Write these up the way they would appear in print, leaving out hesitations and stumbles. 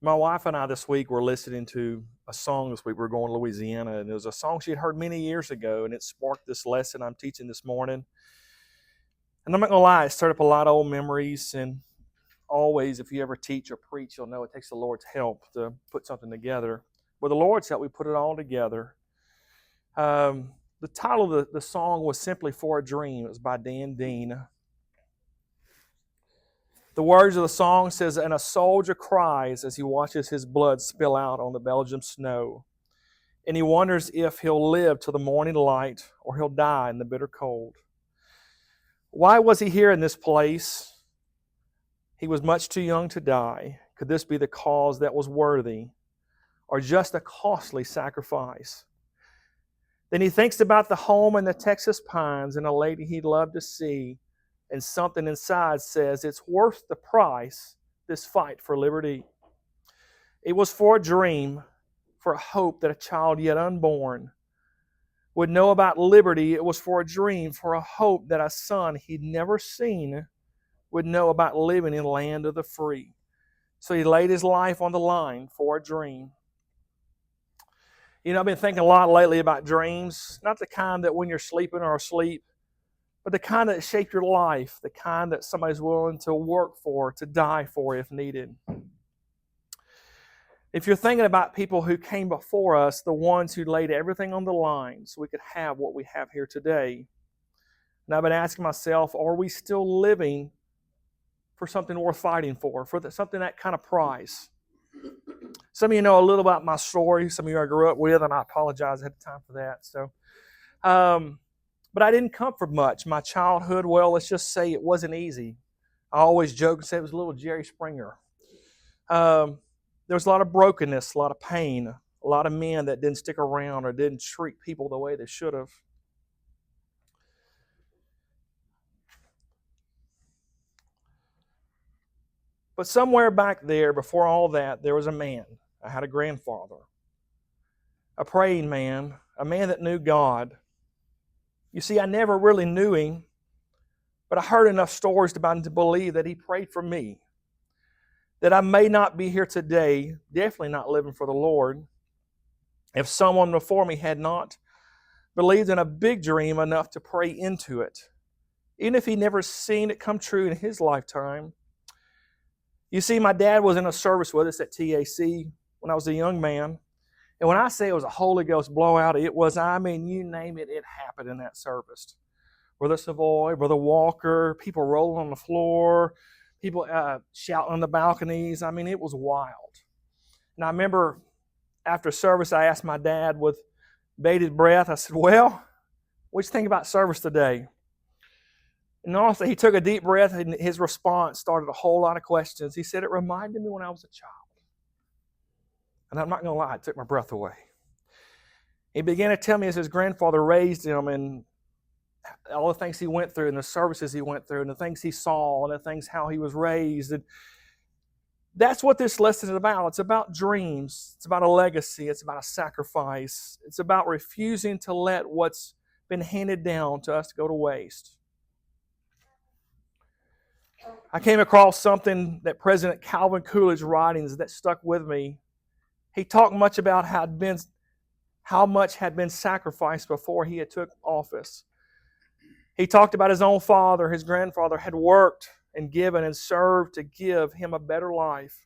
My wife and I this week were listening to a song this week. We were going to Louisiana, and it was a song she had heard many years ago, and it sparked this lesson I'm teaching this morning. And I'm not going to lie, it stirred up a lot of old memories, and always, if you ever teach or preach, you'll know it takes the Lord's help to put something together. With the Lord's help, we put it all together. The title of the song was simply For a Dream. It was by Dan Dean. The words of the song says, "And a soldier cries as he watches his blood spill out on the Belgium snow. And he wonders if he'll live till the morning light or he'll die in the bitter cold. Why was he here in this place? He was much too young to die. Could this be the cause that was worthy or just a costly sacrifice?" Then he thinks about the home in the Texas pines and a lady he'd love to see. And something inside says it's worth the price, this fight for liberty. It was for a dream, for a hope that a child yet unborn would know about liberty. It was for a dream, for a hope that a son he'd never seen would know about living in the land of the free. So he laid his life on the line for a dream. You know, I've been thinking a lot lately about dreams, not the kind that when you're sleeping or asleep, but the kind that shape your life, the kind that somebody's willing to work for, to die for if needed. If you're thinking about people who came before us, the ones who laid everything on the line so we could have what we have here today, and I've been asking myself, are we still living for something worth fighting for something that kind of price? Some of you know a little about my story. Some of you I grew up with, and I apologize ahead of time for that. But I didn't come from much. My childhood, well, let's just say it wasn't easy. I always joke and say it was a little Jerry Springer. There was a lot of brokenness, a lot of pain, a lot of men that didn't stick around or didn't treat people the way they should have. But somewhere back there, before all that, there was a man. I had a grandfather, a praying man, a man that knew God. You see, I never really knew him, but I heard enough stories about him to believe that he prayed for me, that I may not be here today, definitely not living for the Lord, if someone before me had not believed in a big dream enough to pray into it, even if he never seen it come true in his lifetime. You see, my dad was in a service with us at TAC when I was a young man. And when I say it was a Holy Ghost blowout, it was, you name it, it happened in that service. Brother Savoy, Brother Walker, people rolling on the floor, people shouting on the balconies. It was wild. And I remember after service, I asked my dad with bated breath, I said, "Well, what do you think about service today?" And honestly, he took a deep breath, and his response started a whole lot of questions. He said, "It reminded me when I was a child." And I'm not going to lie, it took my breath away. He began to tell me as his grandfather raised him and all the things he went through and the services he went through and the things he saw and the things how he was raised. And that's what this lesson is about. It's about dreams. It's about a legacy. It's about a sacrifice. It's about refusing to let what's been handed down to us go to waste. I came across something that President Calvin Coolidge's writings that stuck with me. He talked much about how much had been sacrificed before he had took office. He talked about his own father, his grandfather had worked and given and served to give him a better life.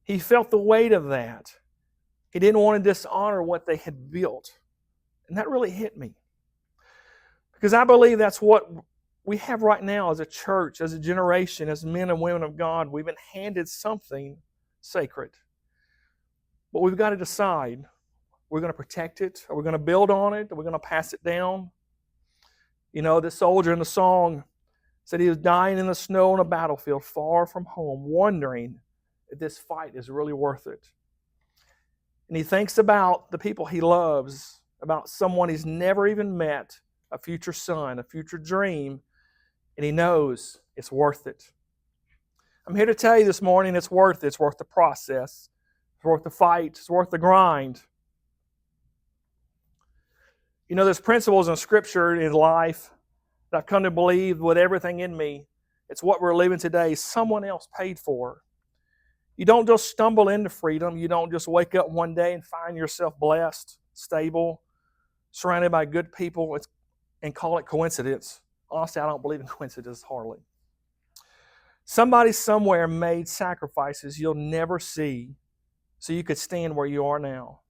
He felt the weight of that. He didn't want to dishonor what they had built. And that really hit me. Because I believe that's what we have right now as a church, as a generation, as men and women of God. We've been handed something sacred. But we've got to decide, we're going to protect it, are we going to build on it, are we going to pass it down? You know, this soldier in the song said he was dying in the snow on a battlefield far from home, wondering if this fight is really worth it. And he thinks about the people he loves, about someone he's never even met, a future son, a future dream, and he knows it's worth it. I'm here to tell you this morning it's worth it. It's worth the process. It's worth the fight. It's worth the grind. You know, there's principles in Scripture, in life, that I've come to believe with everything in me. It's what we're living today. Someone else paid for. You don't just stumble into freedom. You don't just wake up one day and find yourself blessed, stable, surrounded by good people, and call it coincidence. Honestly, I don't believe in coincidences hardly. Somebody somewhere made sacrifices you'll never see so you could stand where you are now.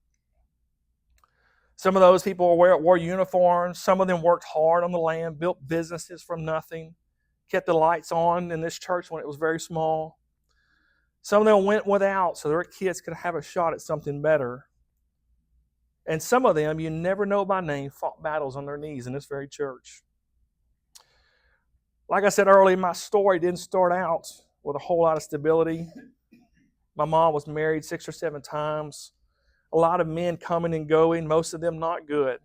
Some of those people wore uniforms. Some of them worked hard on the land, built businesses from nothing, kept the lights on in this church when it was very small. Some of them went without so their kids could have a shot at something better. And some of them, you never know by name, fought battles on their knees in this very church. Like I said earlier, my story didn't start out with a whole lot of stability. My mom was married 6 or 7 times. A lot of men coming and going, most of them not good.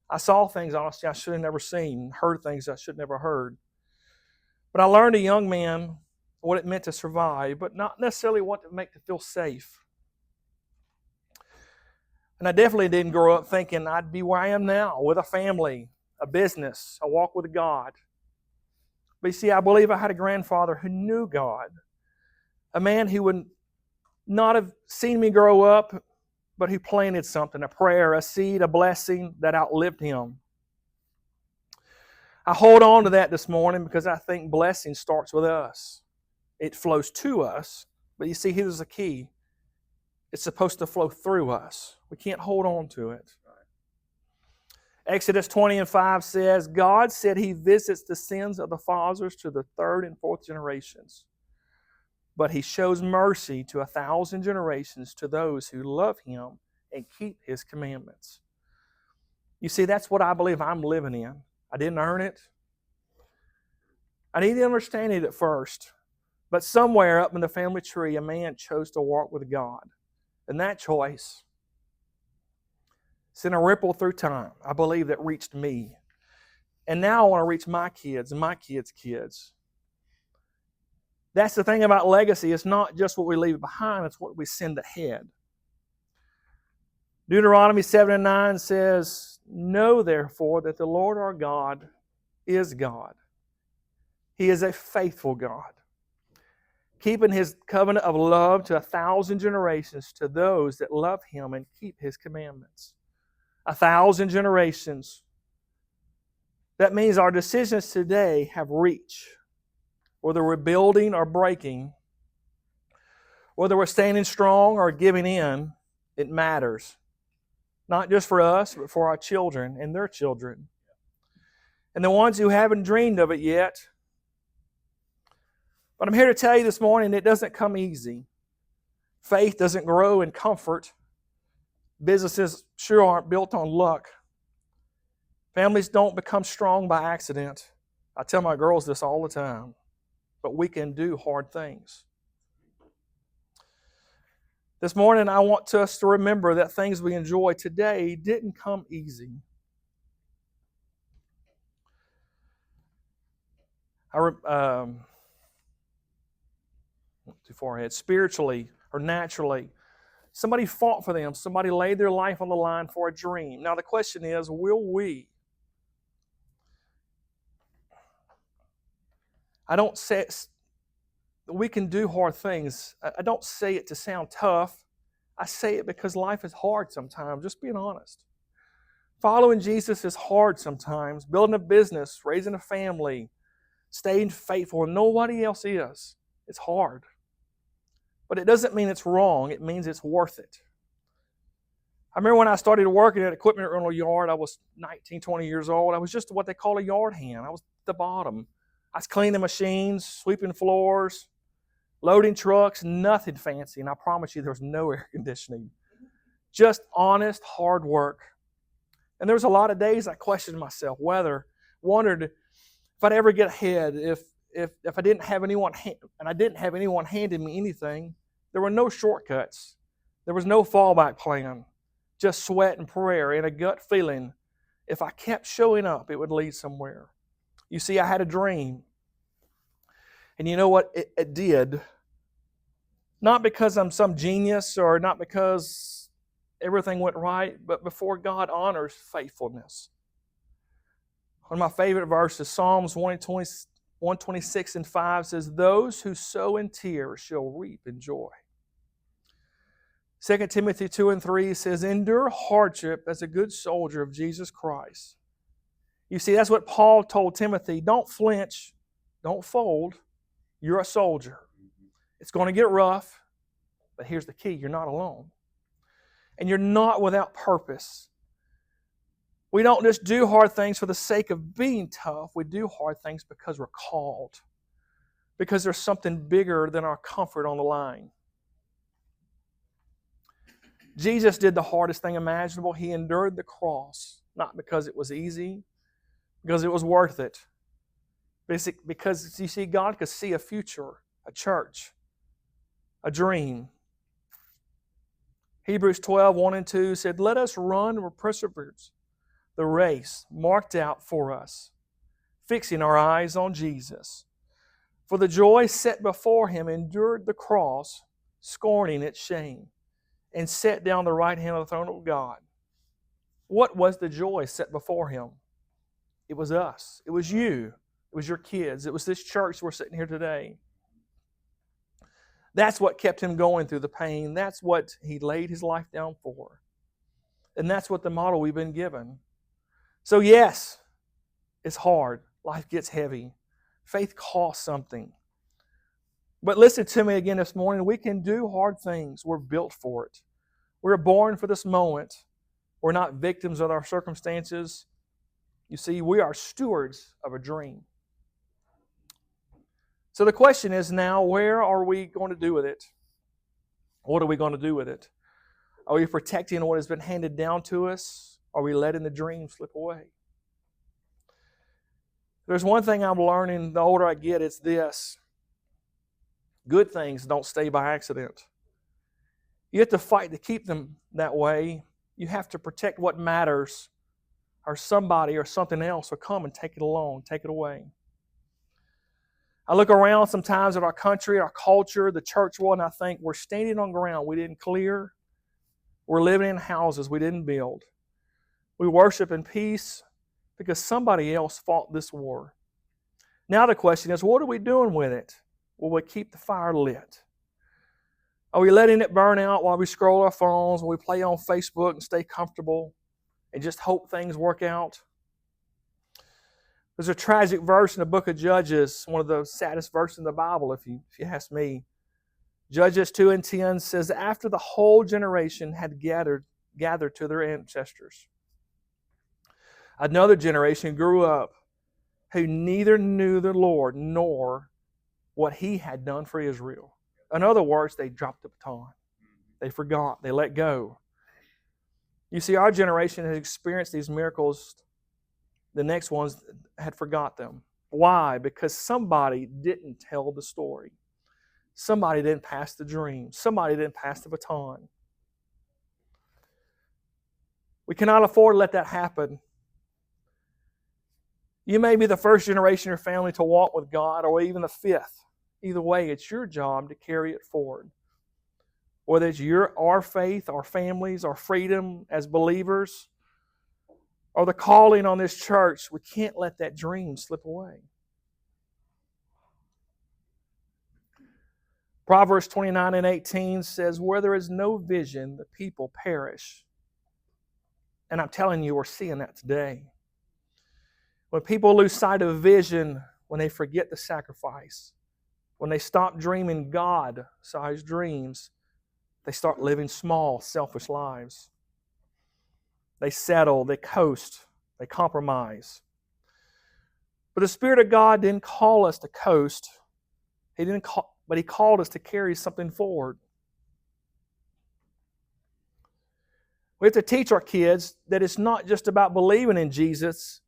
I saw things, honestly, I should have never seen, heard things I should have never heard. But I learned a young man what it meant to survive, but not necessarily what to make to feel safe. And I definitely didn't grow up thinking I'd be where I am now, with a family, a business, a walk with God. But you see, I believe I had a grandfather who knew God, a man who would not have seen me grow up, but who planted something, a prayer, a seed, a blessing that outlived him. I hold on to that this morning because I think blessing starts with us. It flows to us, but you see, here's the key. It's supposed to flow through us. We can't hold on to it. Exodus 20:5 says, God said He visits the sins of the fathers to the 3rd and 4th generations, but He shows mercy to 1,000 generations to those who love Him and keep His commandments. You see, that's what I believe I'm living in. I didn't earn it. I didn't understand it at first. But somewhere up in the family tree, a man chose to walk with God. And that choice sent a ripple through time, I believe, that reached me. And now I want to reach my kids and my kids' kids. That's the thing about legacy. It's not just what we leave behind, it's what we send ahead. Deuteronomy 7:9 says, know therefore that the Lord our God is God. He is a faithful God, keeping His covenant of love to 1,000 generations to those that love Him and keep His commandments. 1,000 generations. That means our decisions today have reach. Whether we're building or breaking, whether we're standing strong or giving in, it matters. Not just for us, but for our children and their children. And the ones who haven't dreamed of it yet. But I'm here to tell you this morning, it doesn't come easy. Faith doesn't grow in comfort. Businesses sure aren't built on luck. Families don't become strong by accident. I tell my girls this all the time. But we can do hard things. This morning, I want us to remember that things we enjoy today didn't come easy. Too far ahead. Spiritually or naturally, somebody fought for them. Somebody laid their life on the line for a dream. Now the question is, will we? I don't say we can do hard things. I don't say it to sound tough. I say it because life is hard sometimes, just being honest. Following Jesus is hard sometimes. Building a business, raising a family, staying faithful when nobody else is. It's hard. But it doesn't mean it's wrong. It means it's worth it. I remember when I started working at an equipment rental yard, I was 19, 20 years old. I was just what they call a yard hand. I was at the bottom. I was cleaning machines, sweeping floors, loading trucks, nothing fancy. And I promise you there was no air conditioning. Just honest, hard work. And there was a lot of days I questioned myself, wondered if I'd ever get ahead, if I didn't have anyone, and I didn't have anyone handing me anything. There were no shortcuts. There was no fallback plan. Just sweat and prayer and a gut feeling. If I kept showing up, it would lead somewhere. You see, I had a dream. And you know what? It did. Not because I'm some genius or not because everything went right, but before God honors faithfulness. One of my favorite verses, Psalms 126:5 says, those who sow in tears shall reap in joy. 2 Timothy 2 and 3 says, endure hardship as a good soldier of Jesus Christ. You see, that's what Paul told Timothy. Don't flinch. Don't fold. You're a soldier. It's going to get rough, but here's the key. You're not alone. And you're not without purpose. We don't just do hard things for the sake of being tough. We do hard things because we're called. Because there's something bigger than our comfort on the line. Jesus did the hardest thing imaginable. He endured the cross, not because it was easy, because it was worth it. Because, you see, God could see a future, a church, a dream. Hebrews 12, 1 and 2 said, let us run with perseverance the race marked out for us, fixing our eyes on Jesus. For the joy set before him endured the cross, scorning its shame, and sat down the right hand of the throne of God. What was the joy set before him? It was us. It was you. It was your kids. It was this church we're sitting here today. That's what kept him going through the pain. That's what he laid his life down for. And that's what the model we've been given. So yes, it's hard. Life gets heavy. Faith costs something. But listen to me again this morning. We can do hard things. We're built for it. We're born for this moment. We're not victims of our circumstances. You see, we are stewards of a dream. So the question is now, where are we going to do with it? What are we going to do with it? Are we protecting what has been handed down to us? Are we letting the dream slip away? There's one thing I'm learning the older I get, it's this. Good things don't stay by accident. You have to fight to keep them that way. You have to protect what matters, or somebody or something else will come and take it along, take it away. I look around sometimes at our country, our culture, the church world, and I think we're standing on ground we didn't clear. We're living in houses we didn't build. We worship in peace because somebody else fought this war. Now the question is, what are we doing with it? Will we keep the fire lit? Are we letting it burn out while we scroll our phones, while we play on Facebook and stay comfortable and just hope things work out? There's a tragic verse in the book of Judges, one of the saddest verses in the Bible, if you ask me. Judges 2 and 10 says, after the whole generation had gathered to their ancestors, another generation grew up who neither knew the Lord nor what He had done for Israel. In other words, they dropped the baton. They forgot. They let go. You see, our generation has experienced these miracles. The next ones had forgot them. Why? Because somebody didn't tell the story. Somebody didn't pass the dream. Somebody didn't pass the baton. We cannot afford to let that happen. You may be the first generation in your family to walk with God, or even the fifth. Either way, it's your job to carry it forward. Whether it's our faith, our families, our freedom as believers, or the calling on this church, we can't let that dream slip away. Proverbs 29 and 18 says, where there is no vision, the people perish. And I'm telling you, we're seeing that today. When people lose sight of vision, when they forget the sacrifice, when they stop dreaming God-sized dreams, they start living small, selfish lives. They settle, they coast, they compromise. But the Spirit of God didn't call us to coast. But He called us to carry something forward. We have to teach our kids that it's not just about believing in Jesus.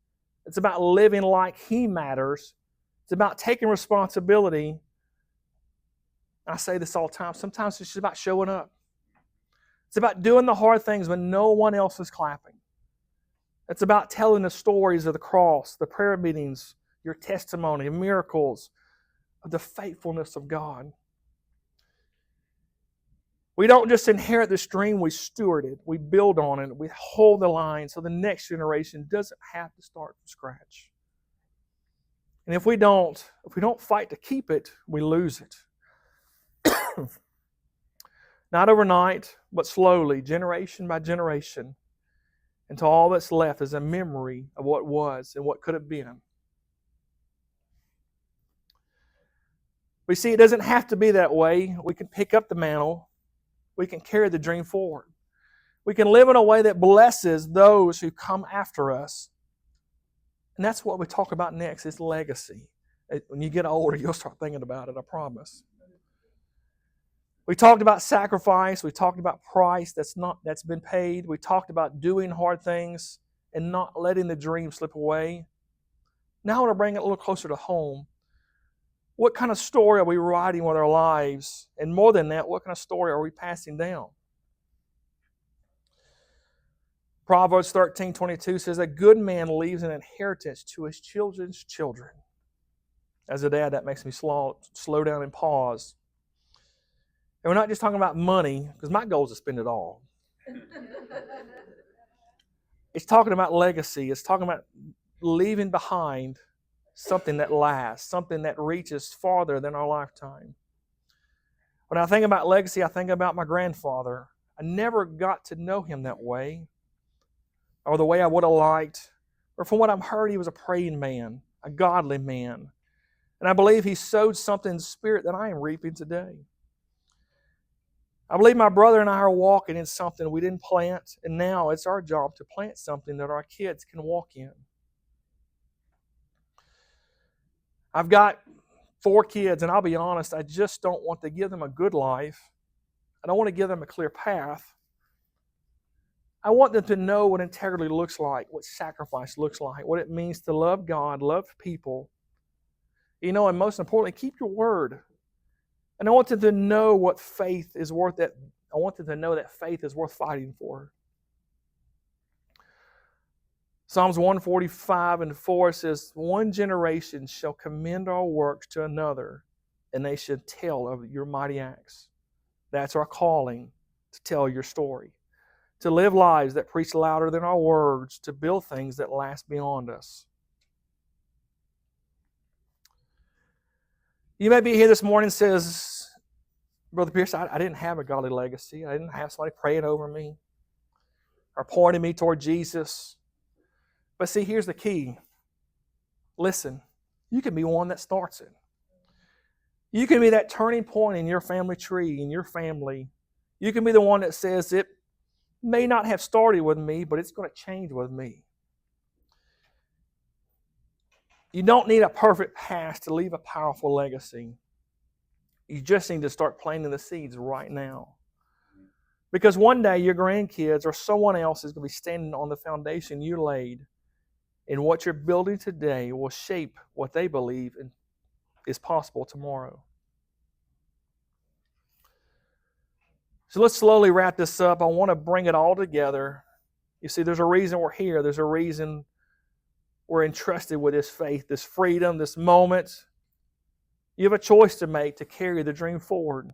It's about living like He matters. It's about taking responsibility. I say this all the time. Sometimes it's just about showing up. It's about doing the hard things when no one else is clapping. It's about telling the stories of the cross, the prayer meetings, your testimony, miracles, of the faithfulness of God. We don't just inherit this dream, we steward it, we build on it, we hold the line so the next generation doesn't have to start from scratch. And if we don't fight to keep it, we lose it. Not overnight, but slowly, generation by generation, until all that's left is a memory of what was and what could have been. We see it doesn't have to be that way. We can pick up the mantle. We can carry the dream forward. We can live in a way that blesses those who come after us. And that's what we talk about next, is legacy. When you get older, you'll start thinking about it, I promise. We talked about sacrifice. We talked about price that's been paid. We talked about doing hard things and not letting the dream slip away. Now I want to bring it a little closer to home. What kind of story are we writing with our lives? And more than that, what kind of story are we passing down? Proverbs 13:22 says, a good man leaves an inheritance to his children's children. As a dad, that makes me slow down and pause. And we're not just talking about money, because my goal is to spend it all. It's talking about legacy. It's talking about leaving behind something that lasts, something that reaches farther than our lifetime. When I think about legacy, I think about my grandfather. I never got to know him that way, or the way I would have liked. Or from what I've heard, he was a praying man, a godly man. And I believe he sowed something in the spirit that I am reaping today. I believe my brother and I are walking in something we didn't plant, and now it's our job to plant something that our kids can walk in. I've got 4 kids, and I'll be honest, I just don't want to give them a good life. I don't want to give them a clear path. I want them to know what integrity looks like, what sacrifice looks like, what it means to love God, love people. And most importantly, keep your word. And I want them to know what faith is worth. I want them to know that faith is worth fighting for. Psalms 145:4 says, one generation shall commend our works to another, and they should tell of your mighty acts. That's our calling, to tell your story. To live lives that preach louder than our words, to build things that last beyond us. You may be here this morning and says, Brother Bearce, I didn't have a godly legacy. I didn't have somebody praying over me or pointing me toward Jesus. But see, here's the key. Listen, you can be one that starts it. You can be that turning point in your family tree, in your family. You can be the one that says, it may not have started with me, but it's going to change with me. You don't need a perfect past to leave a powerful legacy. You just need to start planting the seeds right now. Because one day your grandkids or someone else is going to be standing on the foundation you laid. And what you're building today will shape what they believe is possible tomorrow. So let's slowly wrap this up. I want to bring it all together. You see, there's a reason we're here. There's a reason we're entrusted with this faith, this freedom, this moment. You have a choice to make to carry the dream forward.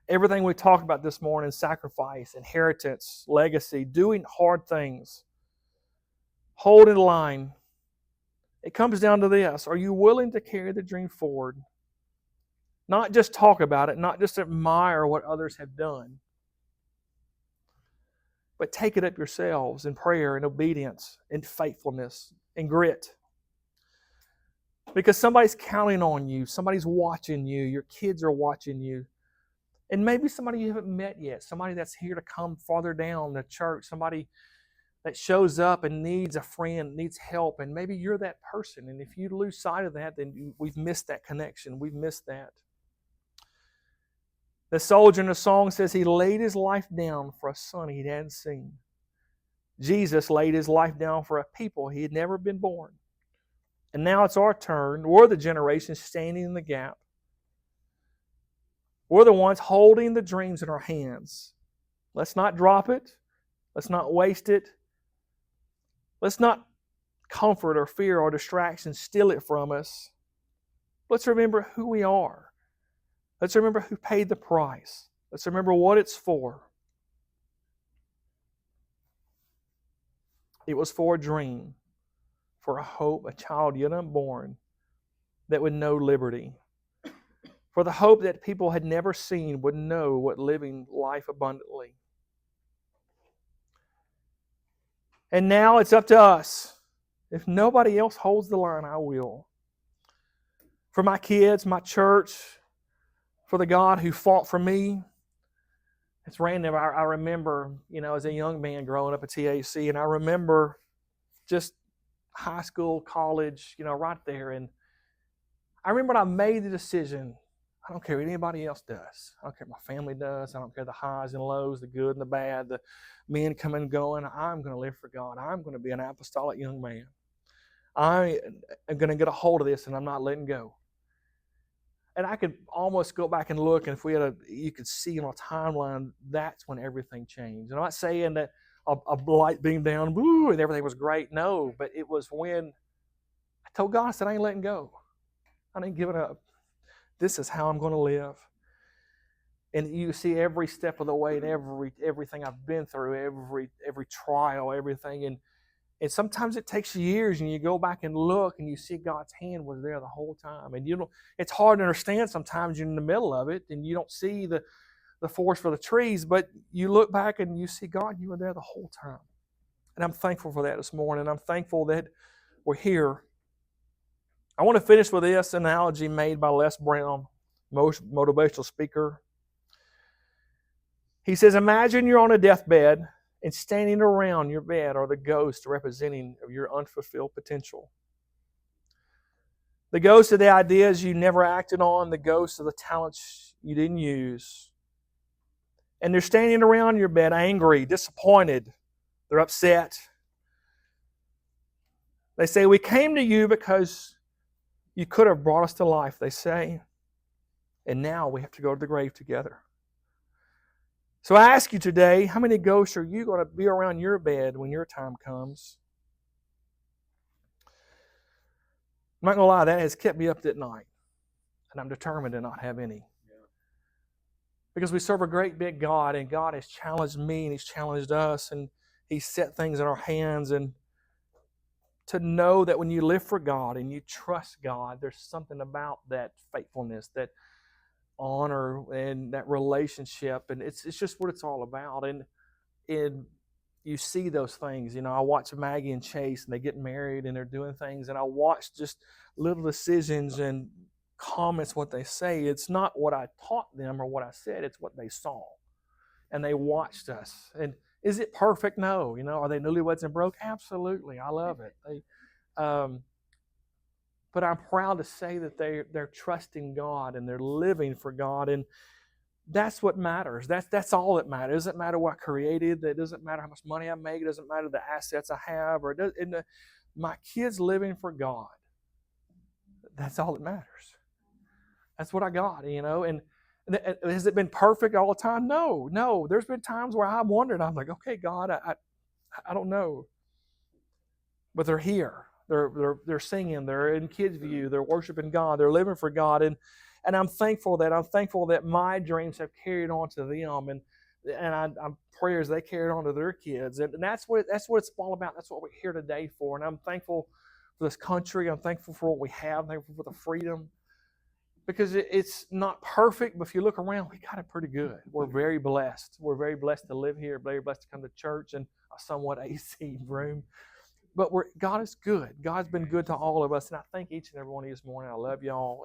Everything we talked about this morning, sacrifice, inheritance, legacy, doing hard things, holding the line, it comes down to this. Are you willing to carry the dream forward? Not just talk about it, not just admire what others have done, but take it up yourselves in prayer and obedience and faithfulness and grit. Because somebody's counting on you, somebody's watching you, your kids are watching you. And maybe somebody you haven't met yet, somebody that's here to come farther down the church, somebody that shows up and needs a friend, needs help, and maybe you're that person. And if you lose sight of that, then we've missed that connection. We've missed that. The soldier in the song says he laid his life down for a son he hadn't seen. Jesus laid his life down for a people he had never been born. And now it's our turn. We're the generation standing in the gap. We're the ones holding the dreams in our hands. Let's not drop it. Let's not waste it. Let's not comfort or fear or distraction steal it from us. Let's remember who we are. Let's remember who paid the price. Let's remember what it's for. It was for a dream, for a hope, a child yet unborn that would know liberty. for the hope that people had never seen would know what living life abundantly. And now it's up to us. If nobody else holds the line, I will. For my kids, my church, for the God who fought for me. It's random. I remember, as a young man growing up at TAC, and I remember just high school, college, right there. And I remember when I made the decision, I don't care what anybody else does. I don't care what my family does. I don't care the highs and lows, the good and the bad, the men coming and going. I'm going to live for God. I'm going to be an apostolic young man. I am going to get a hold of this, and I'm not letting go. And I could almost go back and look, and if we had you could see on a timeline, that's when everything changed. And I'm not saying that a light beamed down, woo, and everything was great. No, but it was when I told God, I said, I ain't letting go. I ain't giving up. This is how I'm going to live. And you see every step of the way, and everything I've been through, every trial, everything. And sometimes it takes years, and you go back and look, and you see God's hand was there the whole time. And it's hard to understand sometimes. You're in the middle of it, and you don't see the forest for the trees, but you look back and you see, God, you were there the whole time. And I'm thankful for that this morning. I'm thankful that we're here. I want to finish with this analogy made by Les Brown, motivational speaker. He says, imagine you're on a deathbed, and standing around your bed are the ghosts representing your unfulfilled potential. The ghosts of the ideas you never acted on, the ghosts of the talents you didn't use. And they're standing around your bed angry, disappointed. They're upset. They say, we came to you because you could have brought us to life, they say. And now we have to go to the grave together. So I ask you today, how many ghosts are you going to be around your bed when your time comes? I'm not going to lie, that has kept me up at night. And I'm determined to not have any. Because we serve a great big God, and God has challenged me and He's challenged us, and He's set things in our hands. And to know that when you live for God and you trust God, there's something about that faithfulness, that honor, and that relationship, and it's just what it's all about. And you see those things. I watch Maggie and Chase, and they get married, and they're doing things, and I watch just little decisions and comments, what they say. It's not what I taught them or what I said, it's what they saw. And they watched us. And is it perfect? No. Are they newlyweds and broke? Absolutely. I love it. But I'm proud to say that they're trusting God, and they're living for God, and that's what matters. That's all that matters. It doesn't matter what I created. It doesn't matter how much money I make. It doesn't matter the assets I have. My kids living for God. That's all that matters. That's what I got, And has it been perfect all the time? No. There's been times where I've wondered. I'm like, okay, God, I don't know. But they're here. They're singing. They're in Kids View. They're worshiping God. They're living for God. And I'm thankful that my dreams have carried on to them, and I'm prayers they carried on to their kids. And that's what it's all about. That's what we're here today for. And I'm thankful for this country. I'm thankful for what we have. I'm thankful for the freedom. Because it's not perfect, but if you look around, we got it pretty good. We're very blessed. We're very blessed to live here, very blessed to come to church in a somewhat AC room. But God is good. God's been good to all of us, and I thank each and every one of you this morning. I love y'all.